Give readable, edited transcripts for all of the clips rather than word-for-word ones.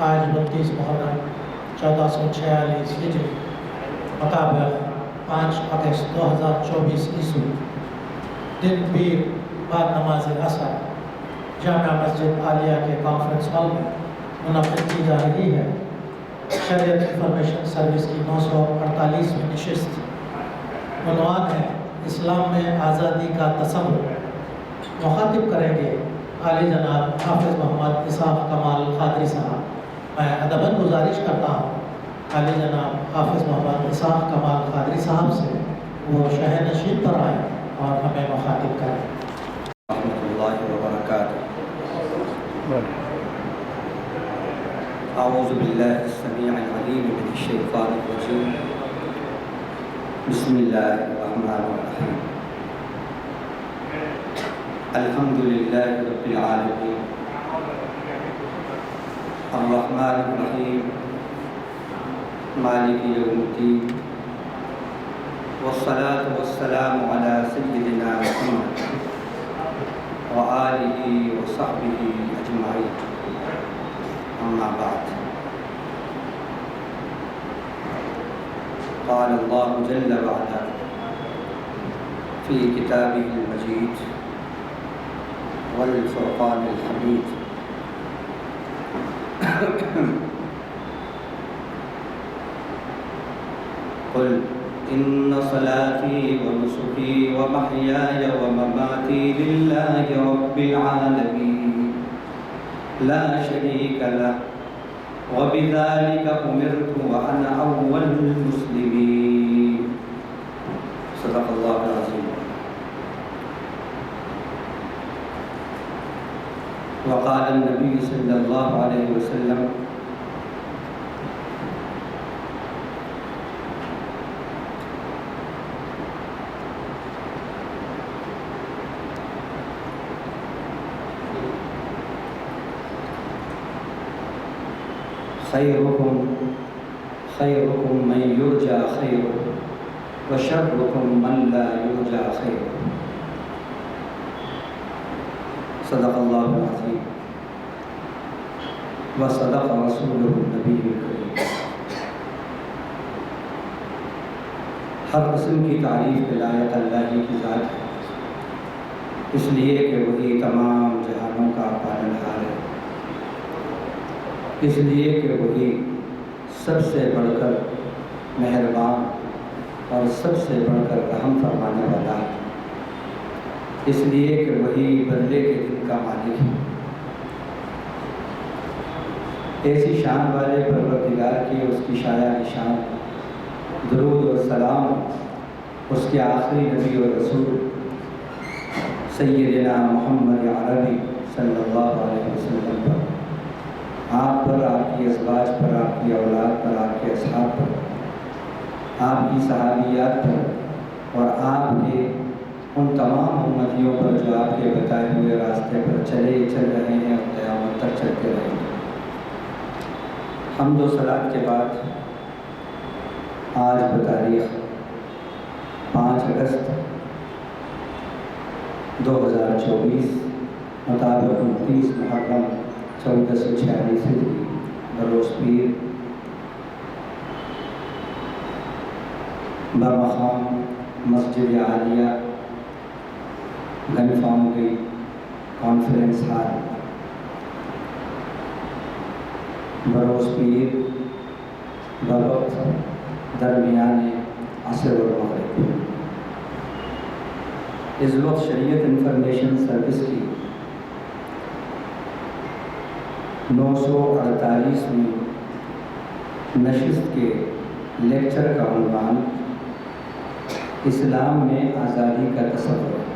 آج 29 محرم 1446 ہجری مطابق 5 اگست 2024 عیسوی دن پیر بعد نماز عصر جامع مسجد عالیہ کے کانفرنس ہال میں منعقد کی جا رہی ہے۔ شریعت انفارمیشن سروس کی 948ویں نشست عنوان ہے اسلام میں آزادی کا تصور۔ مخاطب کریں گے عالی جناب حافظ محمد اسحاق کمال قادری صاحب۔ میں ادباً گزارش کرتا ہوں عالی جناب حافظ محمد اسحاق کمال قادری صاحب سے وہ شہر نشین پر آئیں اور ہمیں مخاطب کریں۔ ورحمۃ اللہ وبرکاتہ۔ اعوذ باللہ السمیع العلیم من الشیطان الرجیم، بسم اللہ الرحمن الرحیم۔ الحمد للہ رب العالمین، الرحمن الرحیم، مالک یوم الدین، والصلاة والسلام علی سیدنا محمد وآلہ وصحبہ اجمعین، اما بعد۔ قال اللہ جل وعلا فی کتابہ المجید والفرقان الحمید، قل ان صلاتی ونسکی ومحیای ومماتی للہ رب العالمین لا شریک لہ وبذلک امرت وانا اول المسلمین۔ صدق اللہ العظیم۔ وقال النبی صلی اللہ علیہ وسلم خیرکم من یرجى خیرہ وشرکم من لا یرجى خیرہ۔ صدق اللہ العظیم وصدق رسولہ النبی الکریم۔ ہر قسم کی تعریف کے لائق اللہ ہی کی ذات ہے، اس لیے کہ وہی تمام جہانوں کا پالنہار ہے، اس لیے کہ وہی سب سے بڑھ کر مہربان اور سب سے بڑھ کر رحم فرمانے والا ہے، اس لیے کہ وہی بدلے کے دن کا مالک ہے۔ ایسی شان والے پروردگار کی اس کی شایع نشان درود و سلام اس کے آخری نبی و رسول سیدنا محمد عربی صلی اللہ علیہ وسلم پر، آپ پر، آپ کی ازواج پر، آپ کی اولاد پر، آپ کے اصحاب پر، آپ کی صحابیات پر، اور آپ کے ان تمام امتیوں پر جو آپ کے بتائے ہوئے راستے پر چل رہے ہیں اور قیامت تک چلتے رہیں گے۔ حمد و صلات کے بعد آج بتاریخ 5 اگست 2024 مطابق 29 محرم 1446 ہجری بروز پیر بمقام مسجد عالیہ گن فاؤنڈری کانفرنس ہال بروز پیر بوقت درمیان عصر و مغرب۔ اس وقت شریعت انفارمیشن سروس کی 948ویں نشست کے لیکچر کا عنوان اسلام میں آزادی کا تصور ہے۔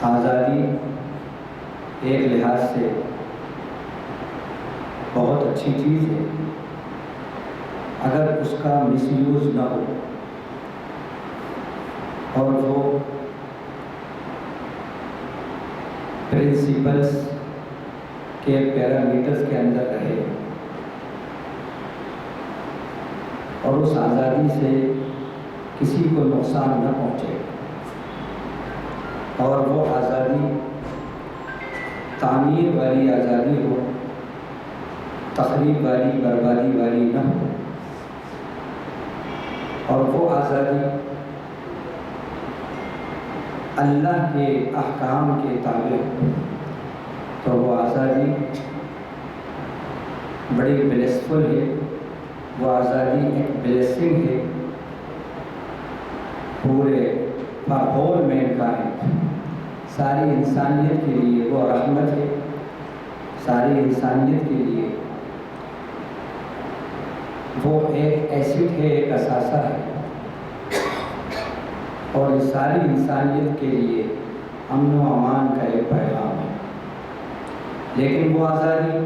آزادی ایک لحاظ سے بہت اچھی چیز ہے، اگر اس کا مس یوز نہ ہو اور وہ پرنسپلس کے پیرامیٹرز کے اندر رہے اور اس آزادی سے کسی کو نقصان نہ پہنچے، اور وہ آزادی تعمیر والی آزادی ہو، تخریب والی، بربادی والی نہ ہو، اور وہ آزادی اللہ کے احکام کے تابع ہو، تو وہ آزادی بڑی بلیسفل ہے، وہ آزادی ایک بلیسنگ ہے پورے ہول مینکائنڈ، ساری انسانیت کے لیے وہ رحمت ہے، ساری انسانیت کے لیے وہ ایک ایسڈ ہے، ایک اثاثہ ہے، اور اس ساری انسانیت کے لیے امن و امان کا ایک پیغام ہے۔ لیکن وہ آزادی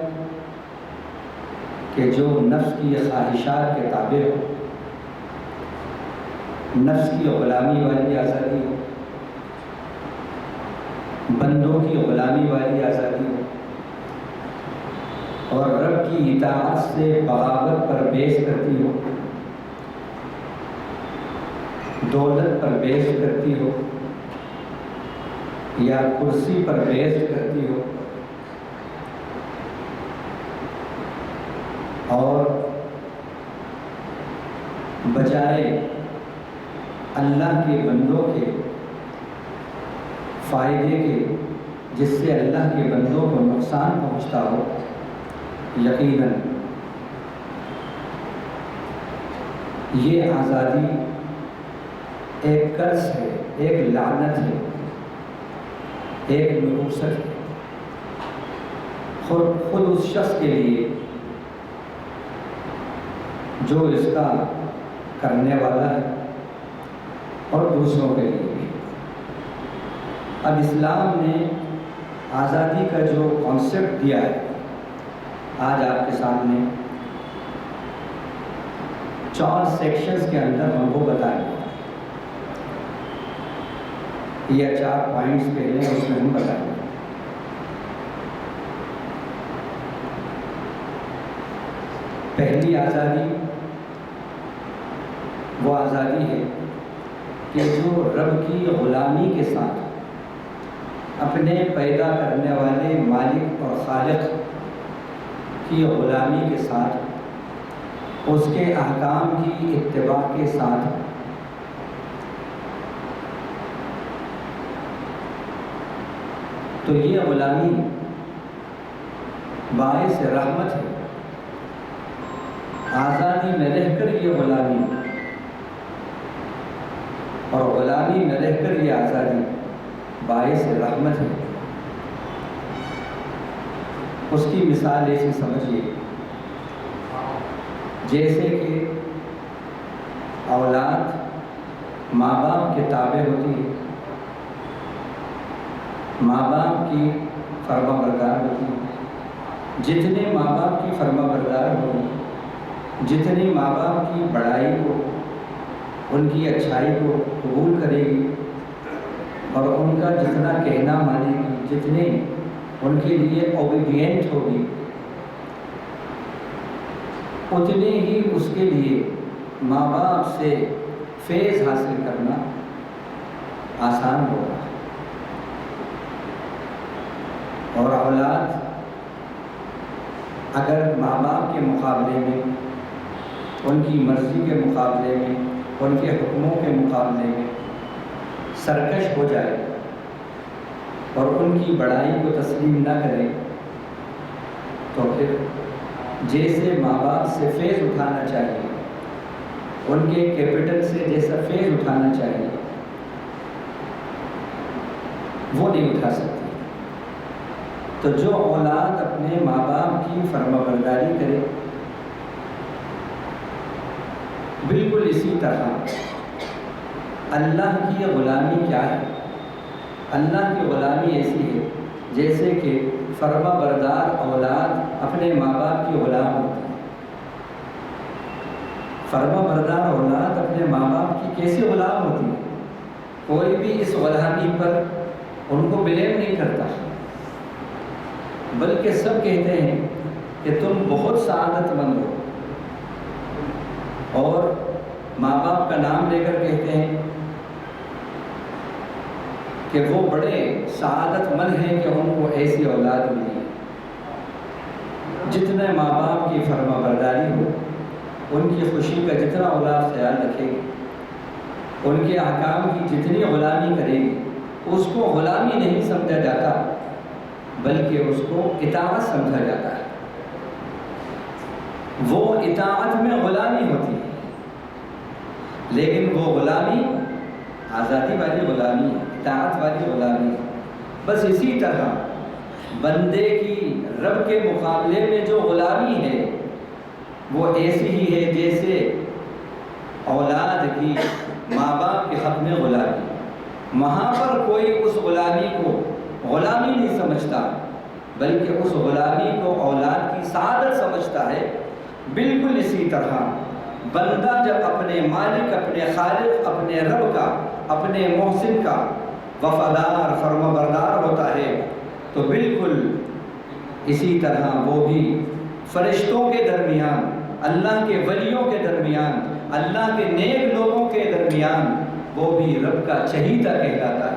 کہ جو نفس کی خواہشات کے تابع ہو، نفس کی غلامی والی آزادی ہو، بندوں کی غلامی والی آزادی ہو، اور رب کی اطاعت سے بغاوت پر بیس کرتی ہو، دولت پر بیس کرتی ہو، یا کرسی پر بیس کرتی ہو، اور بجائے اللہ کے بندوں کے فائدے کے، جس سے اللہ کے بندوں کو نقصان پہنچتا ہو، یقیناً یہ آزادی ایک قرض ہے، ایک لعنت ہے، ایک نحوست ہے خود اس شخص کے لیے جو اس کا کرنے والا ہے، اور دوسروں کے لیے بھی۔ اب اسلام نے آزادی کا جو کانسیپٹ دیا ہے، آج آپ کے سامنے 4 سیکشنز کے اندر ہم کو بتائیں گے، یا 4 پوائنٹس پہلے اس میں ہم بتائیں گے۔ پہلی آزادی وہ آزادی ہے کہ جو رب کی غلامی کے ساتھ اپنے پیدا کرنے والے مالک اور خالق کی غلامی کے ساتھ، اس کے احکام کی اتباع کے ساتھ تو یہ غلامی باعث رحمت ہے۔ آزادی میں رہ کر یہ غلامی، اور غلامی میں رہ کر یہ آزادی باعث رحمت ہے۔ اس کی مثال ایسی سمجھیے جیسے کہ اولاد ماں باپ کے تابع ہوتی ہے، ماں باپ کی فرما بردار ہوتی ہے۔ جتنے ماں باپ کی فرما بردار ہوگی، جتنی ماں باپ کی بڑائی کو، ان کی اچھائی کو قبول کرے گی، اور ان کا جتنا کہنا مانے گی، جتنے ان کے لیے اوبیڈینٹ ہوگی، اتنے ہی اس کے لیے ماں باپ سے فیض حاصل کرنا آسان ہوگا۔ اور اولاد اگر ماں باپ کے مقابلے میں، ان کی مرضی کے مقابلے میں، ان کے حکموں کے مقابلے میں سرکش ہو جائے اور ان کی بڑائی کو تسلیم نہ کرے، تو پھر جیسے ماں باپ سے فیض اٹھانا چاہیے، ان کے کیپٹل سے جیسا فیض اٹھانا چاہیے، وہ نہیں اٹھا سکتی۔ تو جو اولاد اپنے ماں باپ کی فرما برداری کرے، بالکل اسی طرح اللہ کی غلامی کیا ہے؟ اللہ کی غلامی ایسی ہے جیسے کہ فرما بردار اولاد اپنے ماں باپ کی غلام ہوتی ہے۔ فرما بردار اولاد اپنے ماں باپ کی کیسے غلام ہوتی ہے؟ کوئی بھی اس غلامی پر ان کو بلیم نہیں کرتا، بلکہ سب کہتے ہیں کہ تم بہت سعادت مند ہو، اور ماں باپ کا نام لے کر کہتے ہیں کہ وہ بڑے سعادت مند ہیں کہ ان کو ایسی اولاد ملی۔ جتنے ماں باپ کی فرما برداری ہو، ان کی خوشی کا جتنا اولاد خیال رکھے گی، ان کے احکام کی جتنی غلامی کرے گی، اس کو غلامی نہیں سمجھا جاتا بلکہ اس کو اطاعت سمجھا جاتا ہے۔ وہ اطاعت میں غلامی ہوتی ہے، لیکن وہ غلامی آزادی والی غلامی ہے، اطاعت والی غلامی ہے۔ بس اسی طرح بندے کی رب کے مقابلے میں جو غلامی ہے وہ ایسی ہی ہے جیسے اولاد کی ماں باپ کے حق میں غلامی۔ وہاں پر کوئی اس غلامی کو غلامی نہیں سمجھتا بلکہ اس غلامی کو اولاد کی سعادت سمجھتا ہے۔ بالکل اسی طرح بندہ جب اپنے مالک، اپنے خالق، اپنے رب کا، اپنے محسن کا وفادار فرما بردار ہوتا ہے تو بالکل اسی طرح وہ بھی فرشتوں کے درمیان، اللہ کے ولیوں کے درمیان، اللہ کے نیک لوگوں کے درمیان وہ بھی رب کا چہیتا کہلاتا ہے۔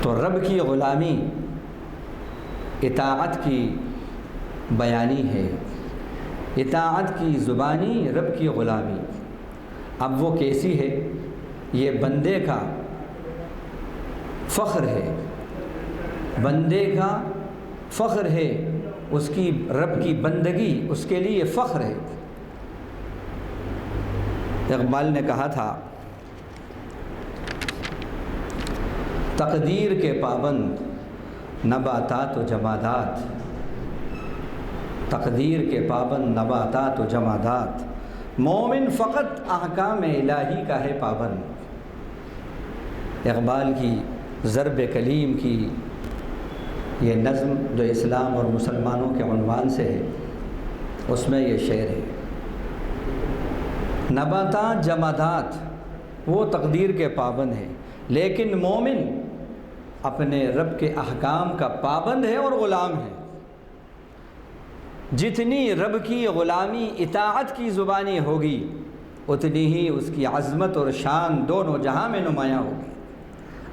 تو رب کی غلامی اطاعت کی بیانی ہے، اطاعت کی زبانی رب کی غلامی۔ اب وہ کیسی ہے؟ یہ بندے کا فخر ہے، بندے کا فخر ہے، اس کی رب کی بندگی اس کے لیے فخر ہے۔ اقبال نے کہا تھا، تقدیر کے پابند نباتات و جمادات، تقدیر کے پابند نباتات و جمادات، مومن فقط احکام الہی کا ہے پابند۔ اقبال کی ضرب کلیم کی یہ نظم جو اسلام اور مسلمانوں کے عنوان سے ہے، اس میں یہ شعر ہے، نباتات جمادات وہ تقدیر کے پابند ہیں، لیکن مومن اپنے رب کے احکام کا پابند ہے اور غلام ہے۔ جتنی رب کی غلامی اطاعت کی زبانی ہوگی اتنی ہی اس کی عظمت اور شان دونوں جہاں میں نمایاں ہوگی۔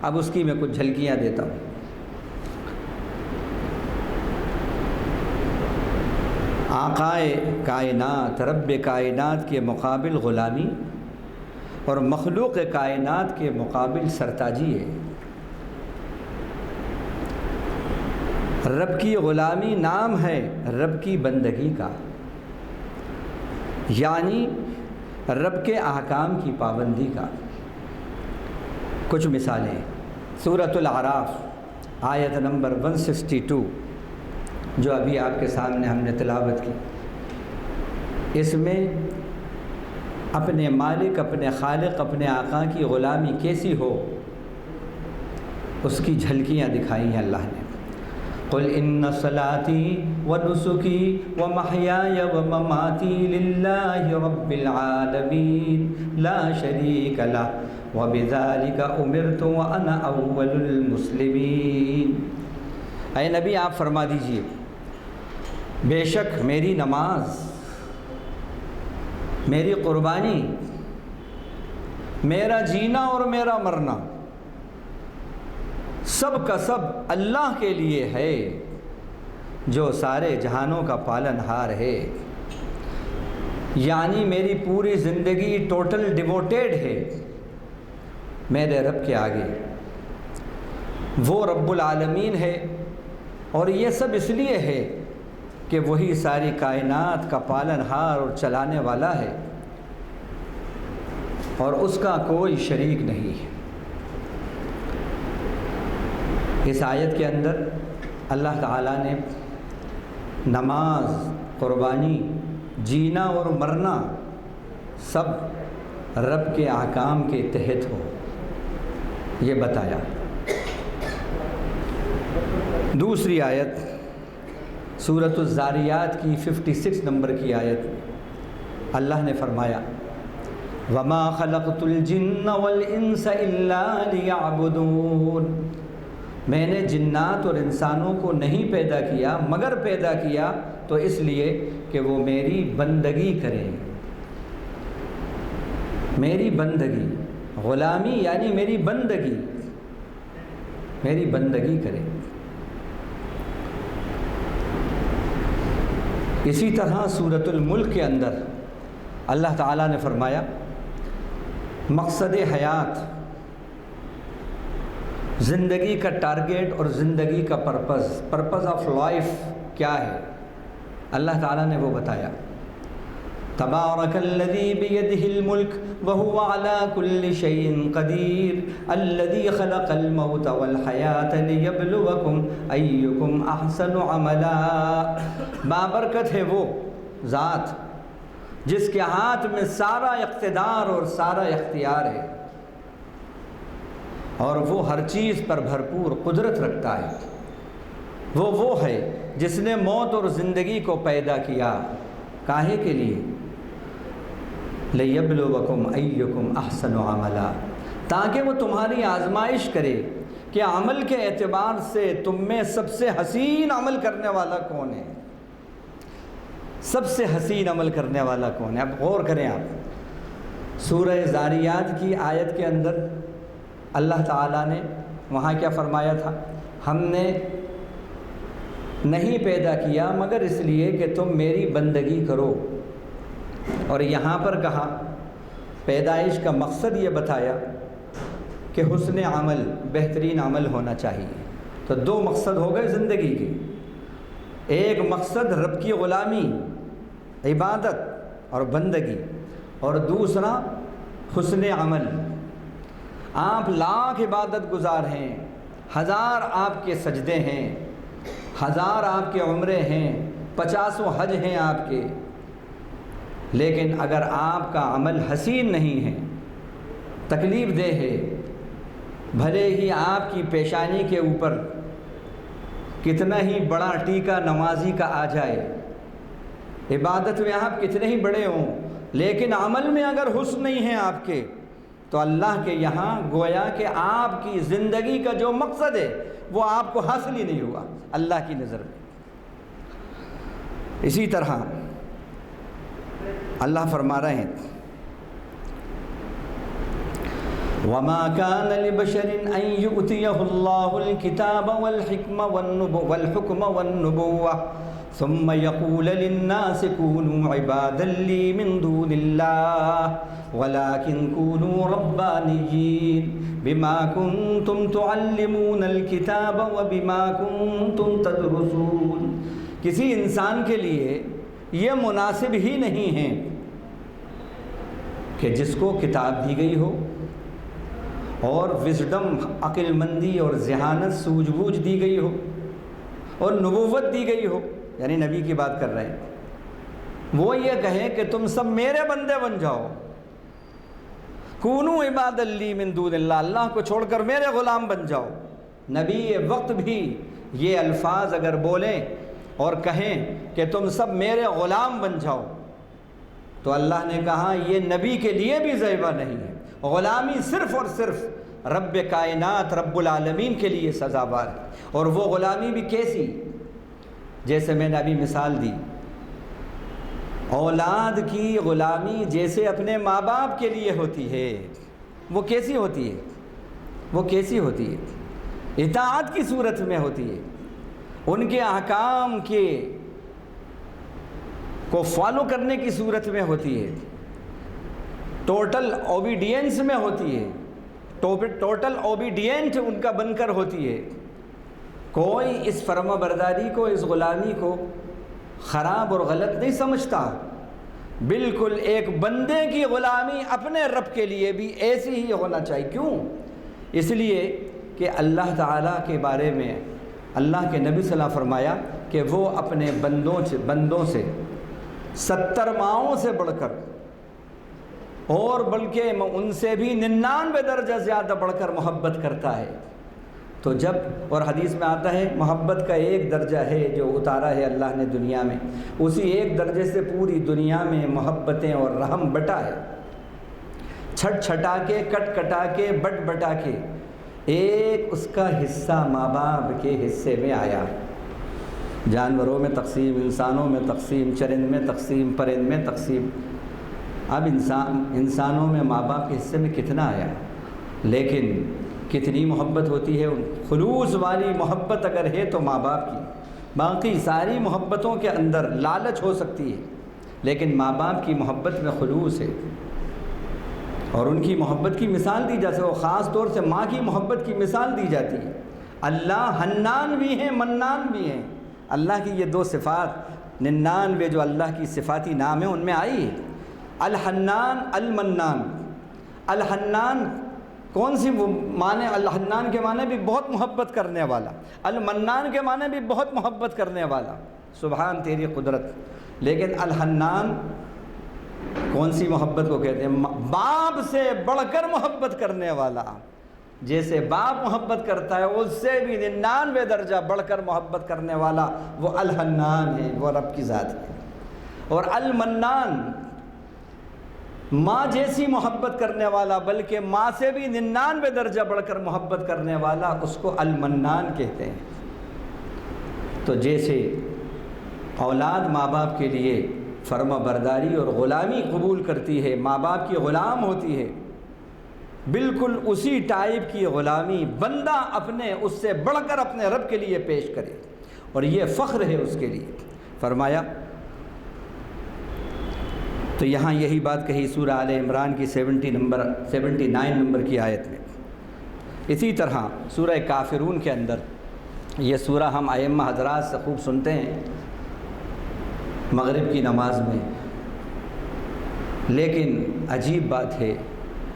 اب اس کی میں کچھ جھلکیاں دیتا ہوں۔ آقائے کائنات، رب کائنات کے مقابل غلامی اور مخلوق کائنات کے مقابل سرتاجی ہے۔ رب کی غلامی نام ہے رب کی بندگی کا، یعنی رب کے احکام کی پابندی کا۔ کچھ مثالیں، سورۃ الاعراف آیت نمبر 162 جو ابھی آپ کے سامنے ہم نے تلاوت کی، اس میں اپنے مالک، اپنے خالق، اپنے آقا کی غلامی کیسی ہو اس کی جھلکیاں دکھائی ہیں اللہ نے۔ قل ان صلاتی ونسکی ومحیای ومماتی للہ رب العالمین لا شریک لہ وبذالک امرت وانا اول المسلمین۔ اے نبی آپ فرما دیجئے، بے شک میری نماز، میری قربانی، میرا جینا اور میرا مرنا سب کا سب اللہ کے لیے ہے جو سارے جہانوں کا پالن ہار ہے۔ یعنی میری پوری زندگی ٹوٹل ڈیووٹیڈ ہے میرے رب کے آگے۔ وہ رب العالمین ہے اور یہ سب اس لیے ہے کہ وہی ساری کائنات کا پالن ہار اور چلانے والا ہے اور اس کا کوئی شریک نہیں ہے۔ اس آیت کے اندر اللہ تعالیٰ نے نماز، قربانی، جینا اور مرنا سب رب کے احکام کے تحت ہو یہ بتایا۔ دوسری آیت سورۃ الزاریات کی 56 نمبر کی آیت اللہ نے فرمایا، وَمَا خَلَقْتُ الْجِنَّ وَالْإِنسَ إِلَّا لِيَعْبُدُونَ، میں نے جنات اور انسانوں کو نہیں پیدا کیا مگر پیدا کیا تو اس لیے کہ وہ میری بندگی کریں، میری بندگی۔ غلامی یعنی میری بندگی کرے۔ اسی طرح سورۃ الملک کے اندر اللہ تعالیٰ نے فرمایا مقصد حیات، زندگی کا ٹارگیٹ اور زندگی کا پرپز آف لائف کیا ہے، اللہ تعالیٰ نے وہ بتایا۔ تبارک الذی بیدہ الملک وہو علی کل شیء قدیر الذی خلق الموت والحیاۃ لیبلوکم ایکم احسن عملا۔ بابرکت ہے وہ ذات جس کے ہاتھ میں سارا اقتدار اور سارا اختیار ہے، اور وہ ہر چیز پر بھرپور قدرت رکھتا ہے۔ وہ ہے جس نے موت اور زندگی کو پیدا کیا، کاہے کے لیے؟ لیبلوکم ایکم احسن عملا، تاکہ وہ تمہاری آزمائش کرے کہ عمل کے اعتبار سے تم میں سب سے حسین عمل کرنے والا کون ہے، سب سے حسین عمل کرنے والا کون ہے۔ اب غور کریں آپ، سورہ زاریات کی آیت کے اندر اللہ تعالیٰ نے وہاں کیا فرمایا تھا؟ ہم نے نہیں پیدا کیا مگر اس لیے کہ تم میری بندگی کرو، اور یہاں پر کہا پیدائش کا مقصد یہ بتایا کہ حسن عمل، بہترین عمل ہونا چاہیے۔ تو دو مقصد ہو گئے زندگی کے، ایک مقصد رب کی غلامی، عبادت اور بندگی، اور دوسرا حسن عمل۔ آپ لاکھ عبادت گزار ہیں، ہزار آپ کے سجدے ہیں، ہزار آپ کے عمرے ہیں، 50 حج ہیں آپ کے، لیکن اگر آپ کا عمل حسین نہیں ہے، تکلیف دہ ہے، بھلے ہی آپ کی پیشانی کے اوپر کتنا ہی بڑا ٹیکا نمازی کا آ جائے، عبادت میں آپ کتنے ہی بڑے ہوں، لیکن عمل میں اگر حسن نہیں ہے آپ کے، تو اللہ کے یہاں گویا کہ آپ کی زندگی کا جو مقصد ہے وہ آپ کو حاصل ہی نہیں ہوا اللہ کی نظر میں۔ اسی طرح اللہ فرما رہے ہیں وَمَا كَانَ لِبَشَرٍ أَن يُؤْتِيَهُ اللَّهُ الْكِتَابَ وَالْحُكْمَ وَالنُّبُوَّةَ ثُمَّ يَقُولَ لِلنَّاسِ كُونُوا عِبَادًا لِّي مِن دُونِ اللَّهِ وَلَٰكِن كُونُوا رَبَّانِيِّينَ بِمَا كُنتُمْ تُعَلِّمُونَ الْكِتَابَ وَبِمَا كُنتُمْ تَدْرُسُونَ۔ کسی انسان کے لیے یہ مناسب ہی نہیں ہے کہ جس کو کتاب دی گئی ہو اور وزڈم، عقل مندی اور ذہانت، سوجھ بوجھ دی گئی ہو، اور نبوت دی گئی ہو، یعنی نبی کی بات کر رہے ہیں، وہ یہ کہیں کہ تم سب میرے بندے بن جاؤ، کونوا عبادا لی من دون اللہ، اللہ کو چھوڑ کر میرے غلام بن جاؤ۔ نبی وقت بھی یہ الفاظ اگر بولیں اور کہیں کہ تم سب میرے غلام بن جاؤ، تو اللہ نے کہا یہ نبی کے لیے بھی زیبہ نہیں ہے، غلامی صرف اور صرف رب کائنات رب العالمین کے لیے سزاوار ہے۔ اور وہ غلامی بھی کیسی؟ جیسے میں نے ابھی مثال دی، اولاد کی غلامی جیسے اپنے ماں باپ کے لیے ہوتی ہے، وہ کیسی ہوتی ہے؟ وہ کیسی ہوتی ہے؟ اطاعت کی صورت میں ہوتی ہے، ان کے احکام کے کو فالو کرنے کی صورت میں ہوتی ہے، ٹوٹل اوبیڈینس میں ہوتی ہے، ٹوٹل اوبیڈینٹ ان کا بن کر ہوتی ہے۔ کوئی اس فرما برداری کو، اس غلامی کو خراب اور غلط نہیں سمجھتا، بالکل ایک بندے کی غلامی اپنے رب کے لیے بھی ایسی ہی ہونا چاہیے۔ کیوں؟ اس لیے کہ اللہ تعالیٰ کے بارے میں اللہ کے نبی صلی اللہ علیہ وسلم فرمایا کہ وہ اپنے بندوں سے 70 ماؤں سے بڑھ کر، اور بلکہ ان سے بھی 99 درجہ زیادہ بڑھ کر محبت کرتا ہے۔ تو جب، اور حدیث میں آتا ہے محبت کا ایک درجہ ہے جو اتارا ہے اللہ نے دنیا میں، اسی ایک درجے سے پوری دنیا میں محبتیں اور رحم بٹا ہے، چھٹ چھٹا کے، کٹ کٹا کے، بٹ بٹا کے ایک اس کا حصہ ماں باپ کے حصے میں آیا۔ جانوروں میں تقسیم، انسانوں میں تقسیم، چرند میں تقسیم، پرند میں تقسیم، اب انسانوں میں ماں باپ کے حصے میں کتنا آیا، لیکن کتنی محبت ہوتی ہے، خلوص والی محبت اگر ہے تو ماں باپ کی۔ باقی ساری محبتوں کے اندر لالچ ہو سکتی ہے، لیکن ماں باپ کی محبت میں خلوص ہے، اور ان کی محبت کی مثال دی جاتی ہے، وہ خاص طور سے ماں کی محبت کی مثال دی جاتی ہے۔ اللہ حنان بھی ہیں، منان بھی ہیں۔ اللہ کی یہ دو صفات 99 جو اللہ کی صفاتی نام ہیں ان میں آئی ہے، الحنان المنان۔ الحنان کون سی معنی؟ الحنان کے معنی بھی بہت محبت کرنے والا، المنان کے معنی بھی بہت محبت کرنے والا، سبحان تیری قدرت۔ لیکن الحنان کون سی محبت کو کہتے ہیں؟ باپ سے بڑھ کر محبت کرنے والا، جیسے باپ محبت کرتا ہے اس سے بھی 99 درجہ بڑھ کر محبت کرنے والا وہ الحنان ہے، وہ رب کی ذات ہے۔ اور المنان ماں جیسی محبت کرنے والا، بلکہ ماں سے بھی 99 درجہ بڑھ کر محبت کرنے والا، اس کو المنان کہتے ہیں۔ تو جیسے اولاد ماں باپ کے لیے فرما برداری اور غلامی قبول کرتی ہے، ماں باپ کی غلام ہوتی ہے، بالکل اسی ٹائپ کی غلامی بندہ اپنے اس سے بڑھ کر اپنے رب کے لیے پیش کرے، اور یہ فخر ہے اس کے لیے۔ فرمایا تو یہاں یہی بات کہی سورہ آل عمران کی 79 نمبر کی آیت میں۔ اسی طرح سورہ کافرون کے اندر، یہ سورہ ہم ائمہ حضرات سے خوب سنتے ہیں مغرب کی نماز میں، لیکن عجیب بات ہے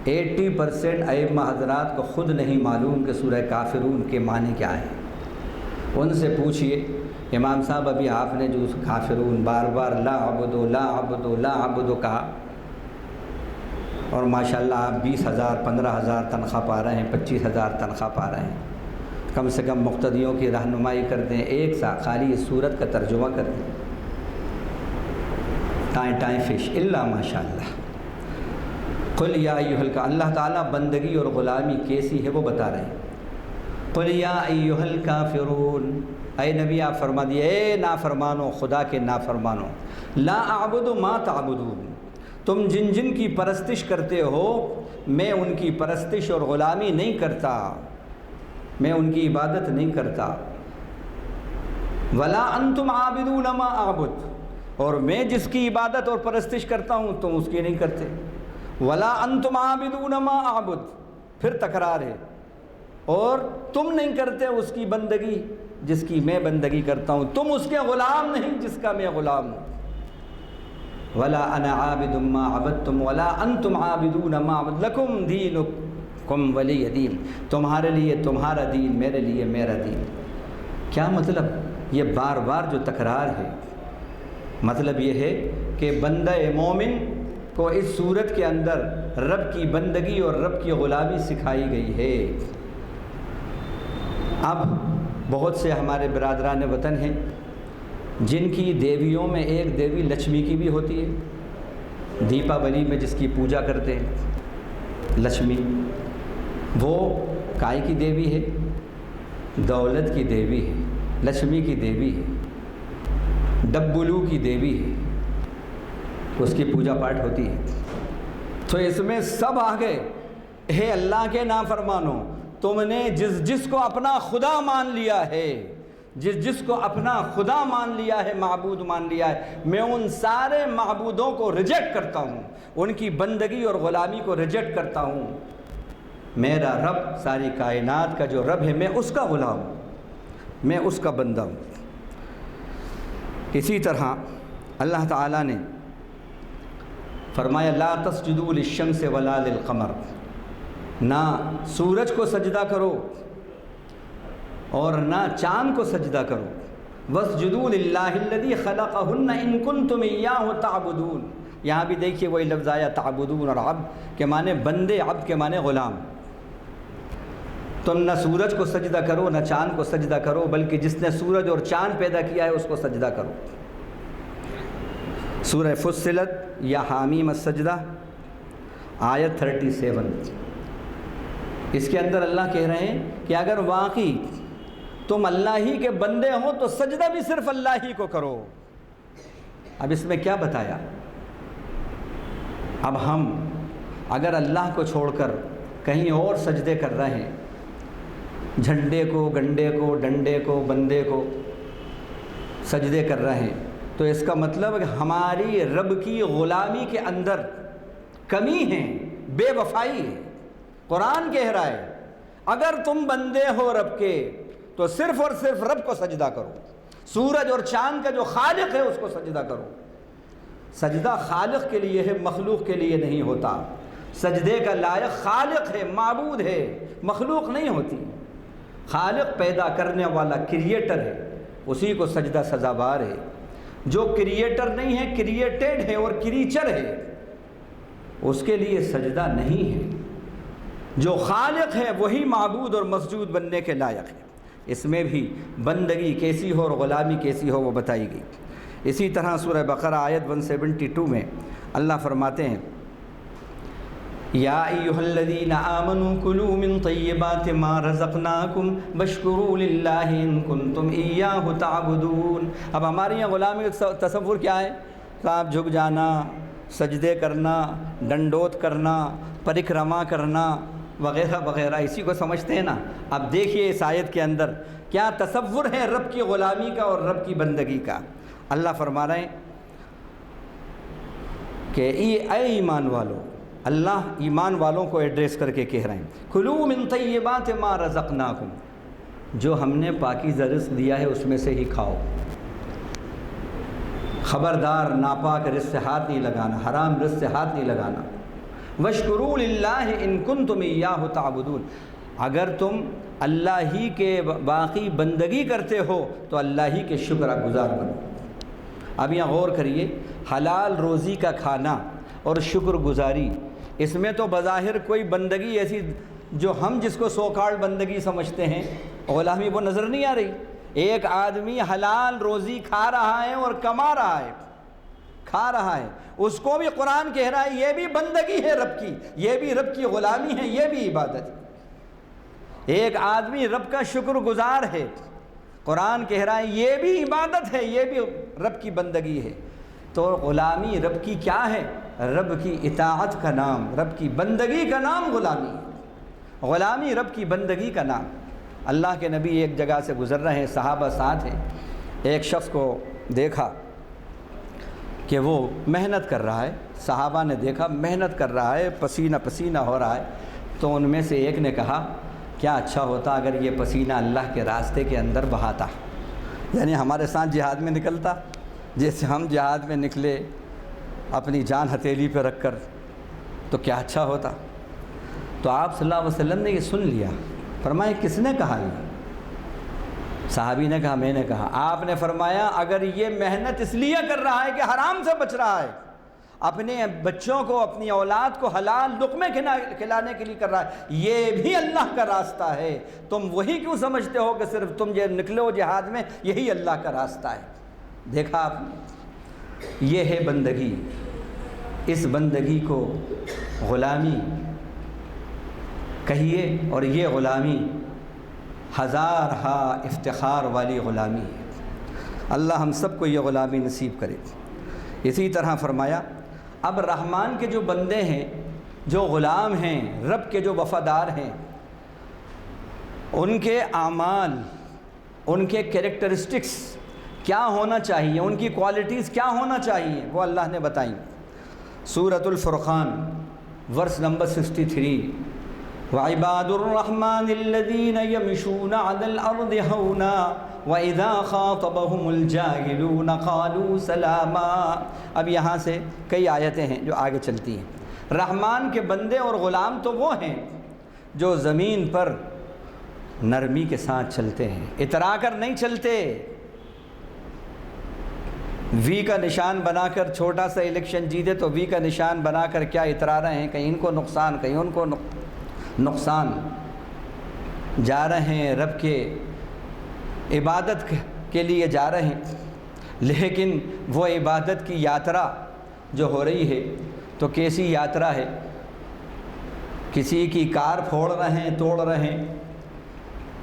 80% ائمہ حضرات کو خود نہیں معلوم کہ سورہ کافرون کے معنی کیا ہے۔ ان سے پوچھئے امام صاحب ابھی آپ نے جو کافرون بار بار لا عبدو لا عبدو لا عبدو کہا، اور ماشاءاللہ آپ 20,000 15,000 تنخواہ پا رہے ہیں، 25,000 تنخواہ پا رہے ہیں، کم سے کم مقتدیوں کی رہنمائی کر دیں، ایک سا خالی اس صورت کا ترجمہ کر دیں، ٹائیں فش اللہ ماشاءاللہ۔ قل یا ایھا الکافرون، اللہ تعالیٰ بندگی اور غلامی کیسی ہے وہ بتا رہے ہیں۔ قل یا ایھا الکافرون، اے نبی آپ فرما دیے، اے نافرمانو، خدا کے نافرمانو، لا اعبد ما تعبدون، تم جن جن کی پرستش کرتے ہو میں ان کی پرستش اور غلامی نہیں کرتا، میں ان کی عبادت نہیں کرتا، ولا انتم عابدون ما اعبد، اور میں جس کی عبادت اور پرستش کرتا ہوں تم اس کی نہیں کرتے، ولا انتم عابدون ما اعبد، پھر تکرار ہے، اور تم نہیں کرتے اس کی بندگی جس کی میں بندگی کرتا ہوں، تم اس کے غلام نہیں جس کا میں غلام ہوں، ولا انا عابد ما عبدتم ولا انتم عابدون ما اعبد لکم دینکم ولی دین، تمہارے لیے تمہارا دین، میرے لیے میرا دین۔ کیا مطلب؟ یہ بار بار جو تکرار ہے، مطلب یہ ہے کہ بندہ مومن کو اس صورت کے اندر رب کی بندگی اور رب کی غلامی سکھائی گئی ہے۔ اب بہت سے ہمارے برادران وطن ہیں جن کی دیویوں میں ایک دیوی لکشمی کی بھی ہوتی ہے، دیپاولی میں جس کی پوجا کرتے ہیں لکشمی، وہ کائے کی دیوی ہے، دولت کی دیوی ہے، لکشمی کی دیوی ہے، ڈبلو کی دیوی ہے، اس کی پوجا پاٹ ہوتی ہے۔ تو اس میں سب آگے ہے اللہ کے نافرمانوں، تم نے جس کو اپنا خدا مان لیا ہے، جس کو اپنا خدا مان لیا ہے، معبود مان لیا ہے، میں ان سارے معبودوں کو ریجیکٹ کرتا ہوں، ان کی بندگی اور غلامی کو ریجیکٹ کرتا ہوں، میرا رب ساری کائنات کا جو رب ہے میں اس کا غلام ہوں، میں اس کا بندہ ہوں۔ اسی طرح اللہ تعالیٰ نے فرمایا لا تسجدوا للشمس ولا للقمر، نہ سورج کو سجدہ کرو اور نہ چاند کو سجدہ کرو، واسجدوا للہ الذی خلقہن ان کنتم ایاہ تعبدون، یہاں بھی دیکھیے وہی لفظ آیا تعبدون، اور عبد کے معنی بندے، عبد کے معنی غلام۔ تم نہ سورج کو سجدہ کرو نہ چاند کو سجدہ کرو، بلکہ جس نے سورج اور چاند پیدا کیا ہے اس کو سجدہ کرو۔ سورہ فصلت یا حامیم السجدہ آیت 37، اس کے اندر اللہ کہہ رہے ہیں کہ اگر واقعی تم اللہ ہی کے بندے ہو تو سجدہ بھی صرف اللہ ہی کو کرو۔ اب اس میں کیا بتایا؟ اب ہم اگر اللہ کو چھوڑ کر کہیں اور سجدے کر رہے ہیں، جھنڈے کو، گنڈے کو، ڈنڈے کو، بندے کو سجدے کر رہے ہیں، تو اس کا مطلب ہے کہ ہماری رب کی غلامی کے اندر کمی ہے، بے وفائی ہے۔ قرآن کہہ رہا ہے اگر تم بندے ہو رب کے تو صرف اور صرف رب کو سجدہ کرو، سورج اور چاند کا جو خالق ہے اس کو سجدہ کرو۔ سجدہ خالق کے لیے ہے، مخلوق کے لیے نہیں ہوتا۔ سجدے کا لائق خالق ہے، معبود ہے، مخلوق نہیں ہوتی۔ خالق پیدا کرنے والا کریٹر ہے، اسی کو سجدہ سزاوار ہے۔ جو کریٹر نہیں ہے، کریٹڈ ہے اور کریچر ہے، اس کے لیے سجدہ نہیں ہے۔ جو خالق ہے وہی معبود اور مسجود بننے کے لائق ہے۔ اس میں بھی بندگی کیسی ہو اور غلامی کیسی ہو وہ بتائی گئی۔ اسی طرح سورہ بقرہ آیت 172 میں اللہ فرماتے ہیں یا ایھا الذین آمنوا کلوا من طیبات ما رزقناکم واشکروا للہ ان کنتم ایاہ تعبدون۔ اب ہمارے یہاں غلامی کا تصور کیا ہے؟ آپ جھک جانا، سجدے کرنا، ڈنڈوت کرنا، پرکرما کرنا وغیرہ وغیرہ، اسی کو سمجھتے ہیں نا۔ اب دیکھیے اس آیت کے اندر کیا تصور ہے رب کی غلامی کا اور رب کی بندگی کا۔ اللہ فرما رہے ہیں کہ اے ایمان والو، اللہ ایمان والوں کو ایڈریس کر کے کہہ رہے ہیں کلوا من طیبات ما رزقناکم، جو ہم نے پاکیزہ رزق دیا ہے اس میں سے ہی کھاؤ۔ خبردار ناپاک رزق سے ہاتھ نہیں لگانا، حرام رزق سے ہاتھ نہیں لگانا۔ واشکروا للہ ان کنتم ایاہ تعبدون، اگر تم اللہ ہی کے باقی بندگی کرتے ہو تو اللہ ہی کے شکر گزار بنو۔ اب یہاں غور کریے، حلال روزی کا کھانا اور شکر گزاری، اس میں تو بظاہر کوئی بندگی ایسی جو ہم جس کو سوکال بندگی سمجھتے ہیں، غلامی، وہ نظر نہیں آ رہی۔ ایک آدمی حلال روزی کھا رہا ہے اور کما رہا ہے، کھا رہا ہے، اس کو بھی قرآن کہہ رہا ہے یہ بھی بندگی ہے رب کی، یہ بھی رب کی غلامی ہے، یہ بھی عبادت ہے۔ ایک آدمی رب کا شکر گزار ہے، قرآن کہہ رہا ہے یہ بھی عبادت ہے، یہ بھی رب کی بندگی ہے۔ تو غلامی رب کی کیا ہے؟ رب کی اطاعت کا نام، رب کی بندگی کا نام غلامی ہے۔ غلامی رب کی بندگی کا نام۔ اللہ کے نبی ایک جگہ سے گزر رہے ہیں، صحابہ ساتھ ہیں، ایک شخص کو دیکھا کہ وہ محنت کر رہا ہے، صحابہ نے دیکھا محنت کر رہا ہے، پسینہ پسینہ ہو رہا ہے، تو ان میں سے ایک نے کہا کیا اچھا ہوتا اگر یہ پسینہ اللہ کے راستے کے اندر بہاتا، یعنی ہمارے ساتھ جہاد میں نکلتا، جیسے ہم جہاد میں نکلے اپنی جان ہتھیلی پہ رکھ کر، تو کیا اچھا ہوتا۔ تو آپ صلی اللہ علیہ وسلم نے یہ سن لیا، فرمایا کس نے کہا یہ؟ صحابی نے کہا میں نے کہا۔ آپ نے فرمایا اگر یہ محنت اس لیے کر رہا ہے کہ حرام سے بچ رہا ہے، اپنے بچوں کو، اپنی اولاد کو حلال لقمے کھلانے کے لیے کر رہا ہے، یہ بھی اللہ کا راستہ ہے، تم وہی کیوں سمجھتے ہو کہ صرف تم جو نکلو جہاد میں یہی اللہ کا راستہ ہے؟ دیکھا آپ نے، یہ ہے بندگی۔ اس بندگی کو غلامی کہیے، اور یہ غلامی ہزارہا افتخار والی غلامی ہے۔ اللہ ہم سب کو یہ غلامی نصیب کرے۔ اسی طرح فرمایا اب رحمان کے جو بندے ہیں، جو غلام ہیں، رب کے جو وفادار ہیں، ان کے اعمال، ان کے کریکٹرسٹکس کیا ہونا چاہیے، ان کی کوالٹیز کیا ہونا چاہیے، وہ اللہ نے بتائیں۔ سورۃ الفرقان ورس نمبر 63، وعباد الرحمن الذين يمشون على الأرض هونا وإذا خاطبهم الجاهلون قالوا سلاما۔ اب یہاں سے کئی آیتیں ہیں جو آگے چلتی ہیں۔ رحمان کے بندے اور غلام تو وہ ہیں جو زمین پر نرمی کے ساتھ چلتے ہیں، اترا کر نہیں چلتے، وی کا نشان بنا کر، چھوٹا سا الیکشن جیتے تو وی کا نشان بنا کر کیا اترا رہے ہیں، کہیں ان کو نقصان کہیں ان کو نقصان۔ جا رہے ہیں رب کے عبادت کے لیے جا رہے ہیں، لیکن وہ عبادت کی یاترا جو ہو رہی ہے تو کیسی یاترا ہے؟ کسی کی کار پھوڑ رہے ہیں، توڑ رہے ہیں،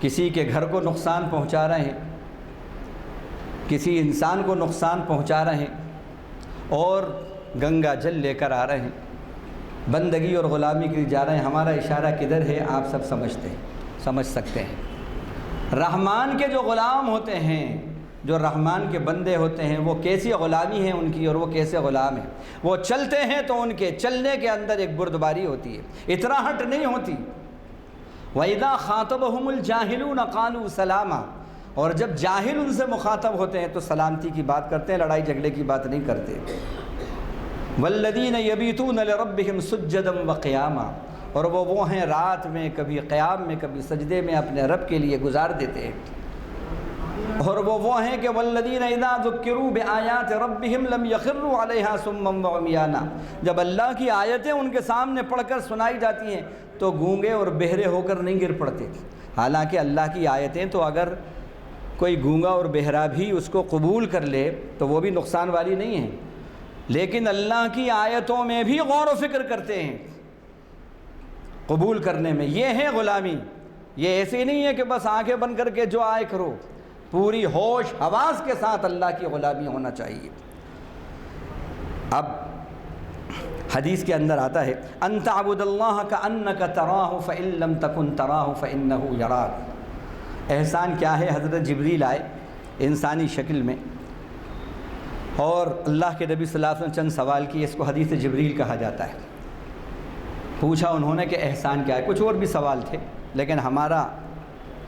کسی کے گھر کو نقصان پہنچا رہے ہیں، کسی انسان کو نقصان پہنچا رہے ہیں، اور گنگا جل لے کر آ رہے ہیں۔ بندگی اور غلامی کی جا رہے ہیں. ہمارا اشارہ کدھر ہے آپ سب سمجھتے ہیں, سمجھ سکتے ہیں. رحمان کے جو غلام ہوتے ہیں, جو رحمان کے بندے ہوتے ہیں, وہ کیسی غلامی ہے ان کی اور وہ کیسے غلام ہیں. وہ چلتے ہیں تو ان کے چلنے کے اندر ایک بردباری ہوتی ہے, اتراہٹ نہیں ہوتی. وَإِذَا خَاطَبَهُمُ الْجَاهِلُونَ قَالُوا سَلَامًا, اور جب جاہل ان سے مخاطب ہوتے ہیں تو سلامتی کی بات کرتے ہیں, لڑائی جھگڑے کی بات نہیں کرتے. وَالَّذِينَ يَبِيتُونَ لِرَبِّهِمْ سُجَّدًا وَقِيَامًا, اور وہ ہیں رات میں کبھی قیام میں کبھی سجدے میں اپنے رب کے لیے گزار دیتے ہیں. اور وہ ہیں کہ وَالَّذِينَ إِذَا ذُكِّرُوا بِآيَاتِ رَبِّهِمْ لَمْ يَخِرُّوا عَلَيْهَا صُمًّا وَعُمْيَانًا, جب اللہ کی آیتیں ان کے سامنے پڑھ کر سنائی جاتی ہیں تو گونگے اور بہرے ہو کر نہیں گر پڑتے. حالانکہ اللہ کی آیتیں تو اگر کوئی گونگا اور بہرا بھی اس کو قبول کر لے تو وہ بھی نقصان والی نہیں ہیں, لیکن اللہ کی آیتوں میں بھی غور و فکر کرتے ہیں قبول کرنے میں. یہ ہے غلامی. یہ ایسے نہیں ہے کہ بس آنکھیں بند کر کے جو آئے کرو, پوری ہوش حواس کے ساتھ اللہ کی غلامی ہونا چاہیے. اب حدیث کے اندر آتا ہے ان تعبد اللہ کأنک تراہ فإن لم تکن تراہ فإنہ یراک. احسان کیا ہے؟ حضرت جبریل آئے انسانی شکل میں اور اللہ کے نبی صلی اللہ علیہ وسلم چند سوال کیے, اس کو حدیث جبریل کہا جاتا ہے. پوچھا انہوں نے کہ احسان کیا ہے, کچھ اور بھی سوال تھے لیکن ہمارا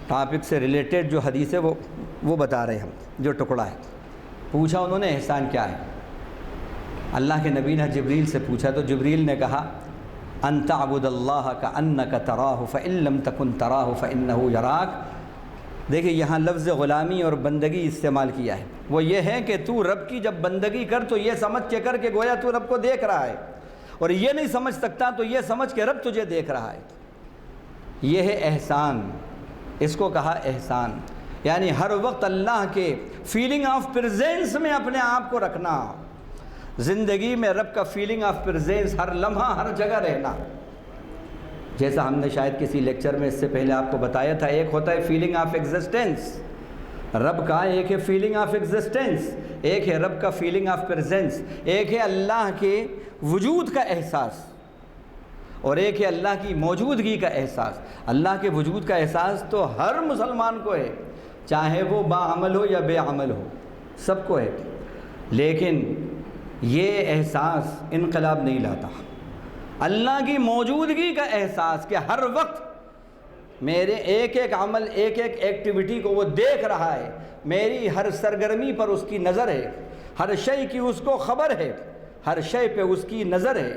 ٹاپک سے ریلیٹڈ جو حدیث ہے وہ بتا رہے ہم, جو ٹکڑا ہے. پوچھا انہوں نے احسان کیا ہے, اللہ کے نبی نے جبریل سے پوچھا تو جبریل نے کہا ان تعبد اللہ کأنک تراہ فإن لم تکن تراہ فإنہ یراک. دیکھیں یہاں لفظ غلامی اور بندگی استعمال کیا ہے. وہ یہ ہے کہ تو رب کی جب بندگی کر تو یہ سمجھ کے کر کہ گویا تو رب کو دیکھ رہا ہے, اور یہ نہیں سمجھ سکتا تو یہ سمجھ کے رب تجھے دیکھ رہا ہے. یہ ہے احسان, اس کو کہا احسان. یعنی ہر وقت اللہ کے فیلنگ آف پریزنس میں اپنے آپ کو رکھنا, زندگی میں رب کا فیلنگ آف پریزنس ہر لمحہ ہر جگہ رہنا. جیسا ہم نے شاید کسی لیکچر میں اس سے پہلے آپ کو بتایا تھا, ایک ہوتا ہے فیلنگ آف ایگزسٹنس رب کا, ایک ہے فیلنگ آف ایگزسٹنس, ایک ہے رب کا فیلنگ آف پریزنس, ایک ہے اللہ کے وجود کا احساس اور ایک ہے اللہ کی موجودگی کا احساس. اللہ کے وجود کا احساس تو ہر مسلمان کو ہے, چاہے وہ باعمل ہو یا بے عمل ہو, سب کو ہے. لیکن یہ احساس انقلاب نہیں لاتا. اللہ کی موجودگی کا احساس کہ ہر وقت میرے ایک ایک عمل ایک ایک ایکٹیویٹی کو وہ دیکھ رہا ہے, میری ہر سرگرمی پر اس کی نظر ہے, ہر شے کی اس کو خبر ہے, ہر شے پہ اس کی نظر ہے.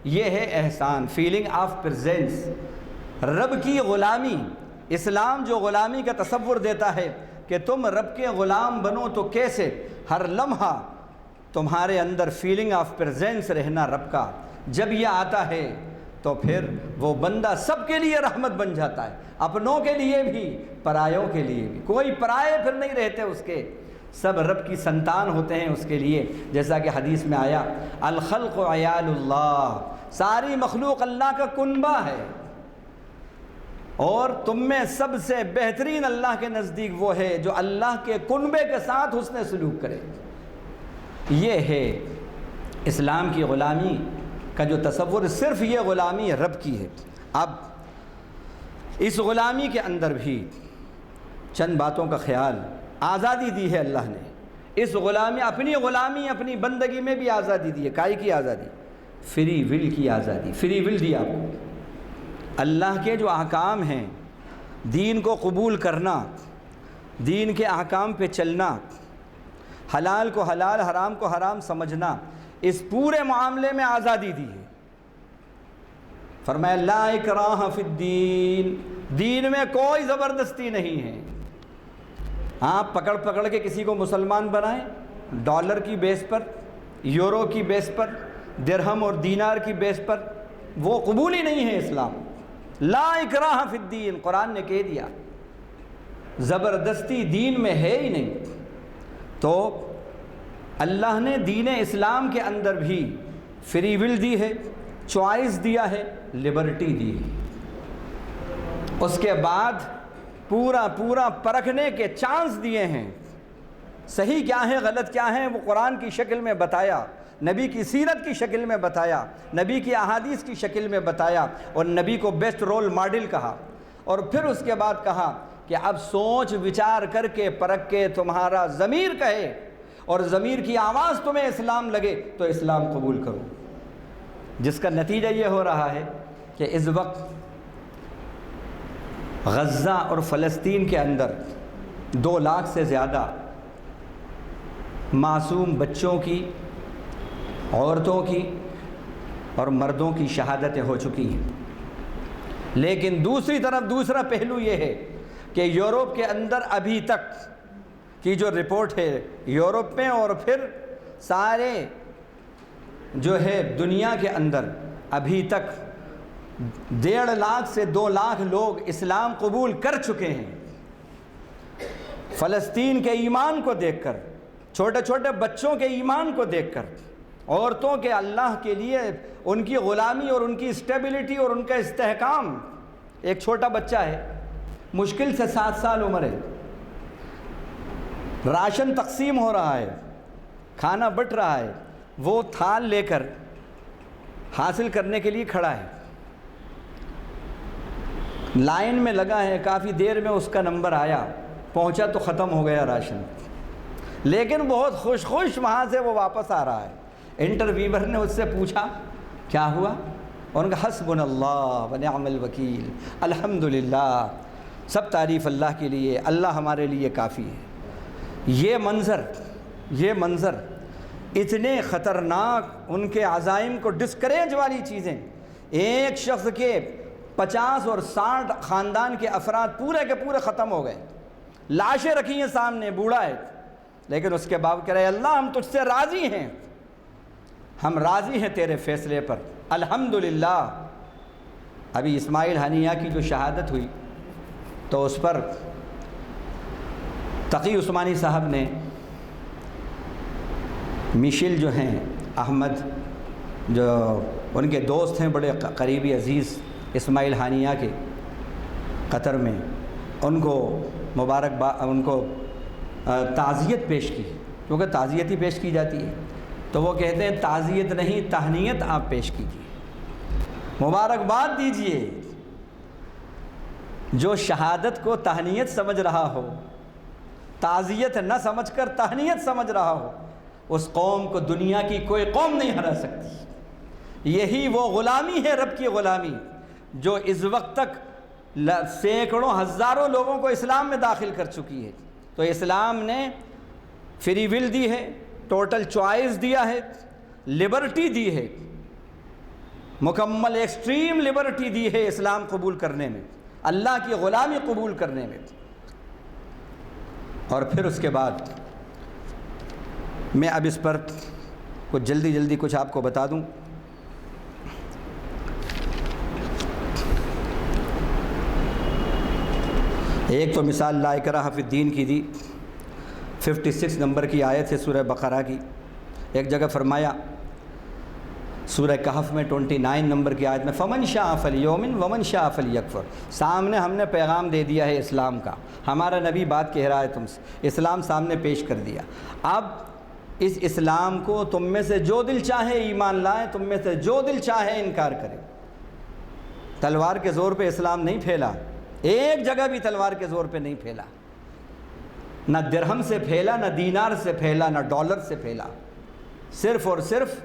یہ ہے احسان, فیلنگ آف پریزنس. رب کی غلامی, اسلام جو غلامی کا تصور دیتا ہے کہ تم رب کے غلام بنو تو کیسے, ہر لمحہ تمہارے اندر فیلنگ آف پریزنس رہنا رب کا. جب یہ آتا ہے تو پھر وہ بندہ سب کے لیے رحمت بن جاتا ہے, اپنوں کے لیے بھی پرایوں کے لیے بھی. کوئی پرائے پھر نہیں رہتے اس کے, سب رب کی سنتان ہوتے ہیں اس کے لیے. جیسا کہ حدیث میں آیا الخلق عیال اللہ, ساری مخلوق اللہ کا کنبہ ہے اور تم میں سب سے بہترین اللہ کے نزدیک وہ ہے جو اللہ کے کنبے کے ساتھ حسن سلوک کرے. یہ ہے اسلام کی غلامی کا جو تصور, صرف یہ غلامی رب کی ہے. اب اس غلامی کے اندر بھی چند باتوں کا خیال, آزادی دی ہے اللہ نے اس غلامی, اپنی بندگی میں بھی آزادی دی ہے. کائی کی آزادی؟ فری ول کی آزادی. فری ول دی آپ کو. اللہ کے جو احکام ہیں, دین کو قبول کرنا, دین کے احکام پہ چلنا, حلال کو حلال حرام کو حرام سمجھنا, اس پورے معاملے میں آزادی دی ہے. فرمایا لا اکراہ فی الدین, دین میں کوئی زبردستی نہیں ہے. آپ پکڑ کے کسی کو مسلمان بنائیں, ڈالر کی بیس پر, یورو کی بیس پر, درہم اور دینار کی بیس پر, وہ قبول ہی نہیں ہے اسلام. لا اکراہ فی الدین, قرآن نے کہہ دیا زبردستی دین میں ہے ہی نہیں. تو اللہ نے دین اسلام کے اندر بھی فری ول دی ہے, چوائس دیا ہے, لبرٹی دی ہے. اس کے بعد پورا پرکھنے کے چانس دیے ہیں, صحیح کیا ہے غلط کیا ہے وہ قرآن کی شکل میں بتایا. نبی کی سیرت کی شکل میں بتایا، نبی کی احادیث کی شکل میں بتایا، اور نبی کو بیسٹ رول ماڈل کہا، اور پھر اس کے بعد کہا کہ اب سوچ وچار کر کے پرکھ کے تمہارا ضمیر کہے اور ضمیر کی آواز تمہیں اسلام لگے تو اسلام قبول کرو، جس کا نتیجہ یہ ہو رہا ہے کہ اس وقت غزہ اور فلسطین کے اندر 2 لاکھ سے زیادہ معصوم بچوں کی، عورتوں کی اور مردوں کی شہادتیں ہو چکی ہیں۔ لیکن دوسری طرف دوسرا پہلو یہ ہے کہ یورپ کے اندر ابھی تک کی جو رپورٹ ہے یورپ میں اور پھر سارے جو ہے دنیا کے اندر، ابھی تک 1.5 لاکھ سے 2 لاکھ لوگ اسلام قبول کر چکے ہیں۔ فلسطین کے ایمان کو دیکھ کر، چھوٹے چھوٹے بچوں کے ایمان کو دیکھ کر، عورتوں کے اللہ کے لیے ان کی غلامی اور ان کی اسٹیبلٹی اور ان کا استحکام۔ ایک چھوٹا بچہ ہے، مشکل سے 7 سال عمر ہے، راشن تقسیم ہو رہا ہے، کھانا بٹ رہا ہے، وہ تھال لے کر حاصل کرنے کے لیے کھڑا ہے، لائن میں لگا ہے، کافی دیر میں اس کا نمبر آیا، پہنچا تو ختم ہو گیا راشن، لیکن بہت خوش وہاں سے وہ واپس آ رہا ہے۔ انٹرویور نے اس سے پوچھا کیا ہوا، اور ان کا حسبنا اللہ ونعم الوکیل، الحمدللہ، سب تعریف اللہ کے لیے، اللہ ہمارے لیے کافی ہے۔ یہ منظر اتنے خطرناک، ان کے عزائم کو ڈسکریج والی چیزیں، ایک شخص کے 50 اور 60 خاندان کے افراد پورے کے پورے ختم ہو گئے، لاشیں رکھی ہیں سامنے، بوڑھا ہے، لیکن اس کے باوجود کہہ رہے اللہ ہم تجھ سے راضی ہیں، ہم راضی ہیں تیرے فیصلے پر، الحمدللہ۔ ابھی اسماعیل ہنیہ کی جو شہادت ہوئی تو اس پر تقی عثمانی صاحب نے، میشل جو ہیں احمد، جو ان کے دوست ہیں بڑے قریبی عزیز اسماعیل ہنیہ کے قطر میں، ان کو ان کو تعزیت پیش کی، کیونکہ تعزیت ہی پیش کی جاتی ہے، تو وہ کہتے ہیں تعزیت نہیں تہنیت آپ پیش کیجیے، مبارکباد دیجیے۔ جو شہادت کو تہنیت سمجھ رہا ہو، تعزیت نہ سمجھ کر تہنیت سمجھ رہا ہو، اس قوم کو دنیا کی کوئی قوم نہیں ہرا سکتی۔ یہی وہ غلامی ہے، رب کی غلامی، جو اس وقت تک سینکڑوں ہزاروں لوگوں کو اسلام میں داخل کر چکی ہے۔ تو اسلام نے فری ول دی ہے، ٹوٹل چوائس دیا ہے، لبرٹی دی ہے، مکمل ایکسٹریم لبرٹی دی ہے اسلام قبول کرنے میں، اللہ کی غلامی قبول کرنے میں۔ اور پھر اس کے بعد میں اب اس پر کچھ جلدی کچھ آپ کو بتا دوں۔ ایک تو مثال لا اکراہ فی الدین کی دی، 56 نمبر کی آیت ہے سورہ بقرہ کی۔ ایک جگہ فرمایا سورہ کہف میں 29 نمبر کی آیت میں فمن شاء فلیؤمن ومن شاء فلیکفر۔ سامنے ہم نے پیغام دے دیا ہے اسلام کا، ہمارا نبی بات کہہ رہا ہے تم سے، اسلام سامنے پیش کر دیا۔ اب اس اسلام کو تم میں سے جو دل چاہے ایمان لائے، تم میں سے جو دل چاہے انکار کرے۔ تلوار کے زور پہ اسلام نہیں پھیلا، ایک جگہ بھی تلوار کے زور پہ نہیں پھیلا، نہ درہم سے پھیلا، نہ دینار سے پھیلا، نہ ڈالر سے پھیلا، صرف اور صرف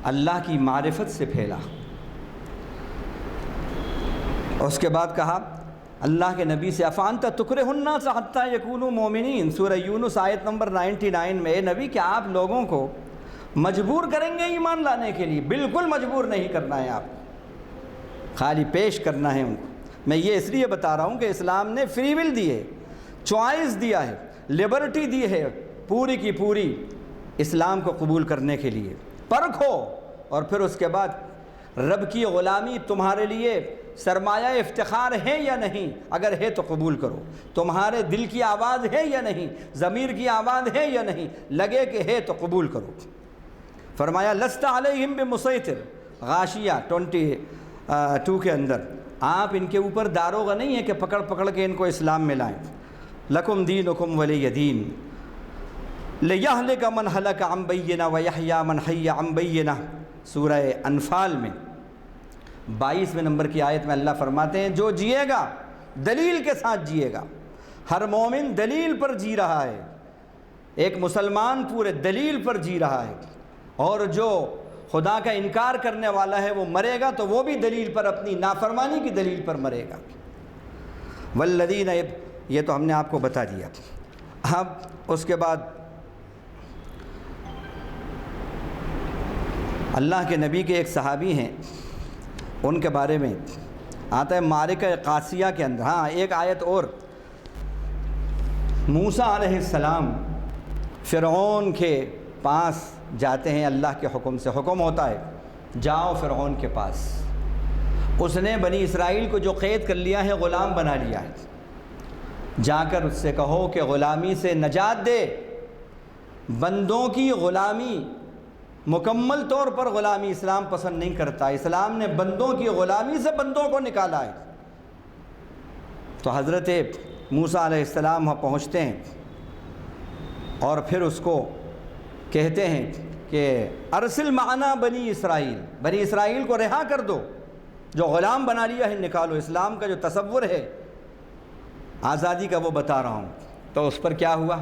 اللہ کی معرفت سے پھیلا۔ اس کے بعد کہا اللہ کے نبی سے افانت تکرہ الناس حتی یکونوا مومنین، سورہ یونس آیت نمبر 99 میں، اے نبی کیا آپ لوگوں کو مجبور کریں گے ایمان لانے کے لیے؟ بالکل مجبور نہیں کرنا ہے، آپ خالی پیش کرنا ہے ان کو۔ میں یہ اس لیے بتا رہا ہوں کہ اسلام نے فری ول دی ہے، چوائس دیا ہے، لبرٹی دی ہے پوری کی پوری اسلام کو قبول کرنے کے لیے۔ پرکھو، اور پھر اس کے بعد رب کی غلامی تمہارے لیے سرمایہ افتخار ہے یا نہیں؟ اگر ہے تو قبول کرو۔ تمہارے دل کی آواز ہے یا نہیں؟ ضمیر کی آواز ہے یا نہیں؟ لگے کہ ہے تو قبول کرو۔ فرمایا لست علیہم بمسیطر، غاشیہ 22 کے اندر، آپ ان کے اوپر داروغہ نہیں ہے کہ پکڑ کے ان کو اسلام میں لائیں۔ لکم دینکم ولی دین، لِيَهْلِكَ مَنْ هَلَكَ عَنْ بَيِّنَةٍ وَيَحْيَىٰ مَنْ حَيَّ عَنْ بَيِّنَةٍ۔ سورہ انفال میں 22ویں نمبر کی آیت میں اللہ فرماتے ہیں جو جیے گا دلیل کے ساتھ جیے گا، ہر مومن دلیل پر جی رہا ہے، ایک مسلمان پورے دلیل پر جی رہا ہے، اور جو خدا کا انکار کرنے والا ہے وہ مرے گا تو وہ بھی دلیل پر، اپنی نافرمانی کی دلیل پر مرے گا۔ والذین، یہ تو ہم نے آپ کو بتا دیا۔ اب اس کے بعد اللہ کے نبی کے ایک صحابی ہیں، ان کے بارے میں آتا ہے معرکہ قاسیہ کے اندر۔ ہاں ایک آیت اور، موسیٰ علیہ السلام فرعون کے پاس جاتے ہیں، اللہ کے حکم سے حکم ہوتا ہے جاؤ فرعون کے پاس، اس نے بنی اسرائیل کو جو قید کر لیا ہے غلام بنا لیا ہے، جا کر اس سے کہو کہ غلامی سے نجات دے، بندوں کی غلامی، مکمل طور پر غلامی اسلام پسند نہیں کرتا، اسلام نے بندوں کی غلامی سے بندوں کو نکالا ہے۔ تو حضرت موسیٰ علیہ السلام وہاں پہنچتے ہیں اور پھر اس کو کہتے ہیں کہ ارسل معنا بنی اسرائیل، بنی اسرائیل کو رہا کر دو، جو غلام بنا لیا ہے نکالو۔ اسلام کا جو تصور ہے آزادی کا وہ بتا رہا ہوں۔ تو اس پر کیا ہوا؟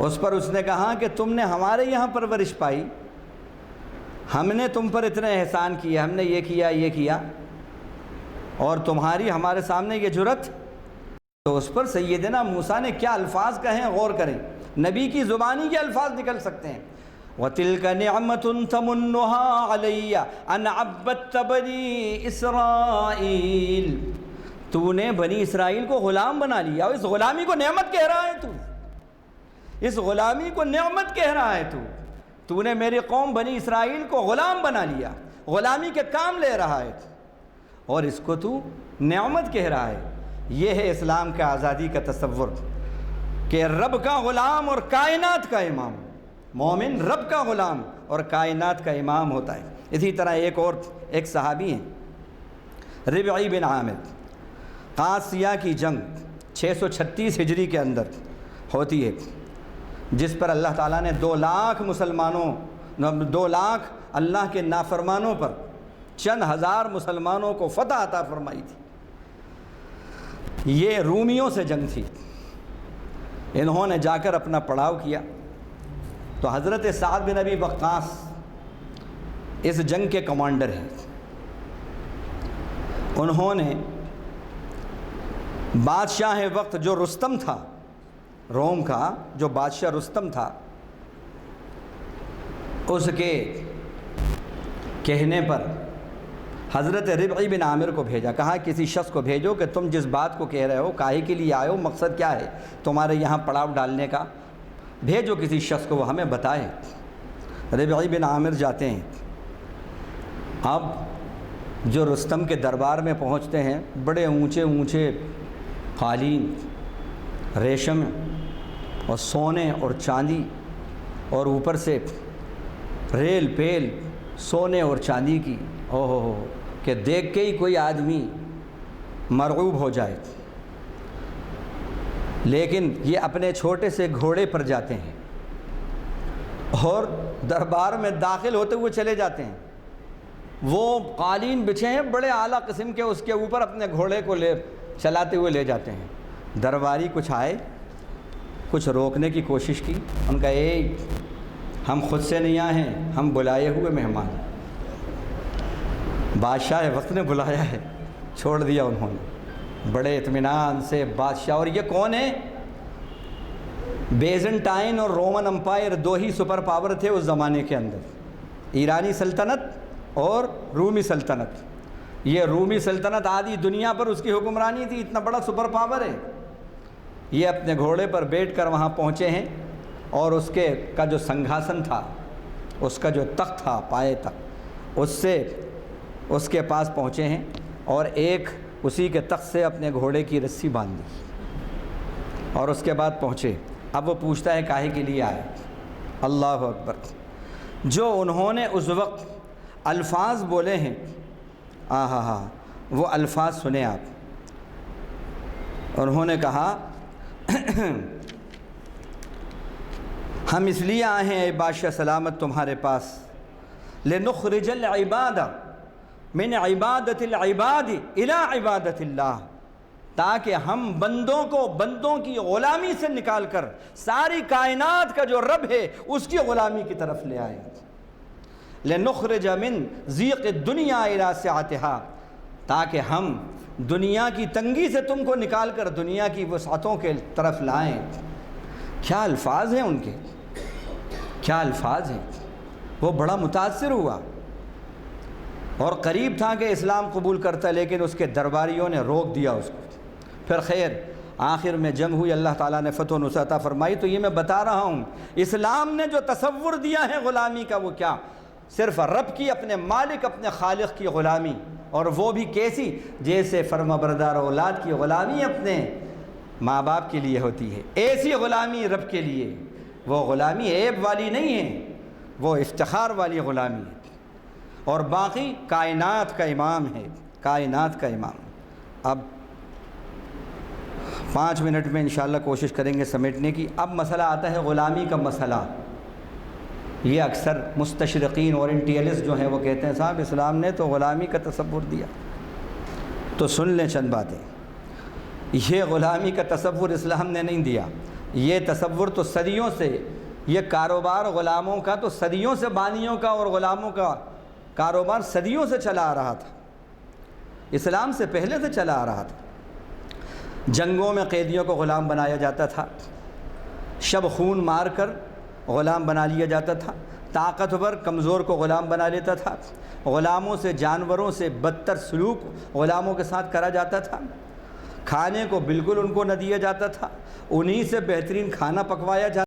اس پر اس نے کہا کہ تم نے ہمارے یہاں پرورش پائی، ہم نے تم پر اتنے احسان کیا، ہم نے یہ کیا یہ کیا، اور تمہاری ہمارے سامنے یہ جرت۔ تو اس پر سیدنا موسیٰ نے کیا الفاظ کہے ہیں غور کریں، نبی کی زبانی کے الفاظ نکل سکتے ہیں۔ وَتِلْكَ نِعْمَةٌ تَمُنُّهَا عَلَيَّ أَنْ عَبَّدتَّ بَنِي إِسْرَائِيل، تو نے بنی اسرائیل کو غلام بنا لیا، اور اس غلامی کو نعمت کہہ رہا ہے، تو اس غلامی کو نعمت کہہ رہا ہے، تو نے میری قوم بنی اسرائیل کو غلام بنا لیا، غلامی کے کام لے رہا ہے، اور اس کو تو نعمت کہہ رہا ہے۔ یہ ہے اسلام کا آزادی کا تصور کہ رب کا غلام اور کائنات کا امام، مومن رب کا غلام اور کائنات کا امام ہوتا ہے۔ اسی طرح ایک صحابی ہیں ربعی بن عامر، قاسیہ کی جنگ 636 ہجری کے اندر ہوتی ہے، جس پر اللہ تعالیٰ نے 2 لاکھ مسلمانوں، 2 لاکھ اللہ کے نافرمانوں پر چند ہزار مسلمانوں کو فتح عطا فرمائی تھی۔ یہ رومیوں سے جنگ تھی، انہوں نے جا کر اپنا پڑاؤ کیا۔ تو حضرت سعد بن ابی وقاص اس جنگ کے کمانڈر ہیں، انہوں نے بادشاہ وقت جو رستم تھا، روم کا جو بادشاہ رستم تھا، اس کے کہنے پر حضرت ربعی بن عامر کو بھیجا، کہا کسی شخص کو بھیجو کہ تم جس بات کو کہہ رہے ہو کاہے کے لیے آئے ہو، مقصد کیا ہے تمہارے یہاں پڑاؤ ڈالنے کا، بھیجو کسی شخص کو وہ ہمیں بتائے۔ ربعی بن عامر جاتے ہیں، اب جو رستم کے دربار میں پہنچتے ہیں، بڑے اونچے اونچے قالین، ریشم اور سونے اور چاندی، اور اوپر سے ریل پیل سونے اور چاندی کی، اوہ کہ دیکھ کے ہی کوئی آدمی مرعوب ہو جائے۔ لیکن یہ اپنے چھوٹے سے گھوڑے پر جاتے ہیں اور دربار میں داخل ہوتے ہوئے چلے جاتے ہیں، وہ قالین بچھے ہیں بڑے اعلیٰ قسم کے، اس کے اوپر اپنے گھوڑے کو چلاتے ہوئے لے جاتے ہیں۔ درباری کچھ آئے، کچھ روکنے کی کوشش کی، ان کا ہم خود سے نہیں آئے ہیں، ہم بلائے ہوئے مہمان ہیں، بادشاہ وقت نے بلایا ہے، چھوڑ دیا انہوں نے بڑے اطمینان سے۔ بادشاہ، اور یہ کون ہے؟ بیزنٹائن اور رومن امپائر 2 ہی سپر پاور تھے اس زمانے کے اندر، ایرانی سلطنت اور رومی سلطنت۔ یہ رومی سلطنت آدھی دنیا پر اس کی حکمرانی تھی، اتنا بڑا سپر پاور ہے۔ یہ اپنے گھوڑے پر بیٹھ کر وہاں پہنچے ہیں، اور اس کے کا جو سنگھاسن تھا، اس کا جو تخت تھا پائے تک، اس کے پاس پہنچے ہیں، اور ایک اسی کے تخت سے اپنے گھوڑے کی رسی باندھ دی، اور اس کے بعد پہنچے۔ اب وہ پوچھتا ہے کاہے کے لیے آئے؟ اللہ اکبر! جو انہوں نے اس وقت الفاظ بولے ہیں، وہ الفاظ سنیں آپ۔ انہوں نے کہا ہم اس لیے آئے ہیں اے بادشاہ سلامت تمہارے پاس، لنخرج العباد من عبادت العباد الی عبادت اللہ، تاکہ ہم بندوں کو بندوں کی غلامی سے نکال کر ساری کائنات کا جو رب ہے اس کی غلامی کی طرف لے آئیں۔ لنخرج من ضیق الدنیا الی سعتھا، تاکہ ہم دنیا کی تنگی سے تم کو نکال کر دنیا کی وسعتوں کے طرف لائیں۔ کیا الفاظ ہیں ان کے، کیا الفاظ ہیں۔ وہ بڑا متاثر ہوا اور قریب تھا کہ اسلام قبول کرتا، لیکن اس کے درباریوں نے روک دیا اس کو۔ پھر خیر آخر میں جنگ ہوئی، اللہ تعالیٰ نے فتح و نصرت عطا فرمائی۔ تو یہ میں بتا رہا ہوں اسلام نے جو تصور دیا ہے غلامی کا، وہ کیا، صرف رب کی، اپنے مالک اپنے خالق کی غلامی، اور وہ بھی کیسی، جیسے فرما بردار اولاد کی غلامی اپنے ماں باپ کے لیے ہوتی ہے، ایسی غلامی رب کے لیے۔ وہ غلامی عیب والی نہیں ہے، وہ افتخار والی غلامی ہے، اور باقی کائنات کا امام ہے، کائنات کا امام۔ اب 5 منٹ میں انشاءاللہ کوشش کریں گے سمیٹنے کی۔ اب مسئلہ آتا ہے غلامی کا مسئلہ۔ یہ اکثر مستشرقین اورینٹیلسٹ جو ہیں وہ کہتے ہیں صاحب اسلام نے تو غلامی کا تصور دیا، تو سن لیں چند باتیں۔ یہ غلامی کا تصور اسلام نے نہیں دیا، یہ تصور تو صدیوں سے، یہ کاروبار غلاموں کا تو صدیوں سے، بانیوں کا اور غلاموں کا کاروبار صدیوں سے چلا آ رہا تھا، اسلام سے پہلے سے چلا آ رہا تھا۔ جنگوں میں قیدیوں کو غلام بنایا جاتا تھا، شب خون مار کر غلام بنا لیا جاتا تھا، طاقتور کمزور کو غلام بنا لیتا تھا، غلاموں سے، جانوروں سے بدتر سلوک غلاموں کے ساتھ کرا جاتا تھا، کھانے کو بالکل ان کو نہ دیا جاتا تھا، انہی سے بہترین کھانا پکوایا جاتا